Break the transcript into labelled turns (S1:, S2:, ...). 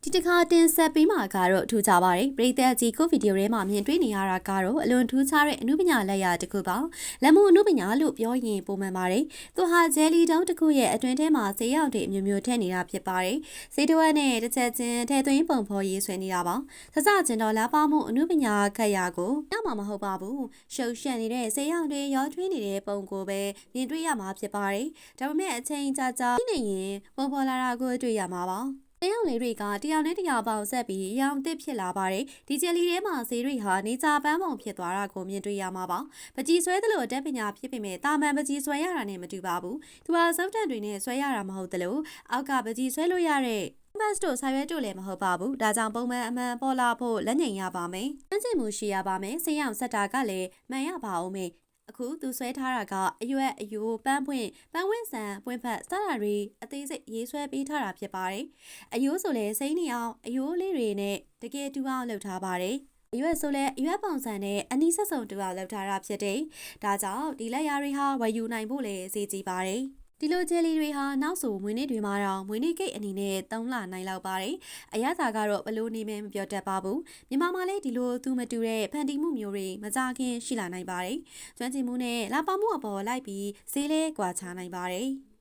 S1: ဒီတစ်ခါတင်ဆက်ပေးမှာကတော့ထူးခြားပါတယ်ပရိသတ်ကြီးကိုဗီဒီယိုထဲမှာမြင်တွေ့နေရတာကတော့အလွန်ထူးခြားတဲ့အနုပညာလက်ရာတစ်ခုပါလက်မှုအနုပညာလို့ပြောရင်ပုံမှန်ပါတယ်သူဟာဂျယ်လီတုံးတစ်ခုရဲ့အတွင်းထဲမှာဆေးရောင်တွေအမျိုးမျိုးထည့်နေတာဖြစ်ပါတယ်ဆေးတဝက်နဲ့တစ်ချက်ချင်းထည့်သွင်းပုံဖော်ရေးဆွဲနေတာပါစစချင်းတော့လာပါမှုအနုပညာခက်ရာကိုရမှာမဟုတ်ပါဘူးရှုပ်ရှက်နေတဲ့ဆေးရောင်တွေရောထွေးနေတဲ့ပုံကိုပဲမြင်တွေ့ရမှာဖြစ်ပါတယ်ဒါပေမဲ့အချိန်ကြာကြာနေရင်ပုံဖော်လာတာကိုတွေ့ရမှာပါဆေးရောင်လေးတွေကတယောက်နဲ့တယောက်ပေါင်းဆက်ပြီးရောင်တစ်ဖြစ်လာပါတယ်ဒီဂျယ်လီထဲမှာဆေးတွေဟာနေကြပန်းပုံဖြစ်သွားတာကိုမြင်တွေ့ရမှာပါပကြီးဆွဲသလိုအတက်ပညာဖြစ်ပေမဲ့တာမန်ပကြီးဆွဲရတာနဲ့မတူပါဘူးသူဟာစုပ်တန်တွေနဲ့ဆွဲရတာမဟုတ်သလိုအောက်ကပကြီးဆွဲလို့ရတဲ့ဘတ်တို့ဆာရွက်တို့လည်းမဟုတ်ပါဘူးဒါကြောင့်ပုံမှန်အမှန်ပေါ်လာဖို့လက်ညှိရပါမယ်စမ်းကြည့်မှုရှိရပါမယ်ဆေးရောင်စက်တာကလည်းမှန်ရပါအောင်မယ်အခုသူဆွဲထားတာကအရွက်အယိုးပန်းပွင့်ပန်းဝင်းဆန်ပွင့်ဖက်စတာတွေအသေးစိတ်ရေးဆွဲပေးထားတာဖြစ်ပါတယ်အယိုးဆိုလဲစိမ့်နေအောင်အယိုးလေးတွေနဲ့တကယ်တူအောင်လုပ်ထားပါတယ်အရွက်ဆိုလဲအရွက်ပုံစံနဲ့အနီးဆက်စုံတူအောင်လုပ်ထားတာဖြစ်တယ်ဒါကြောင့်ဒီလက်ရာတွေဟာဝယ်ယူနိုင်ဖို့လည်းအရေးကြီးပါတယ်ဒီလိုဂျယ်လီတွေဟာနောက်ဆိုမွေးနေ့တွေမှာတော့မွေးနေ့ကိတ်အနေနဲ့သုံးလနိုင်လောက်ပါတယ်။အရသာကတော့ဘလို့နေမဲမပြောတတ်ပါဘူး။မြန်မာမှာလည်းဒီလိုသူမတူတဲ့ဖန်တီးမှုမျိုးတွေမကြခင်ရှိလာနိုင်ပါတယ်။ကျွမ်းကျင်မှုနဲ့လာပမှုအပေါ်လိုက်ပြီးဈေးလဲကွာခြားနိုင်ပါတယ်။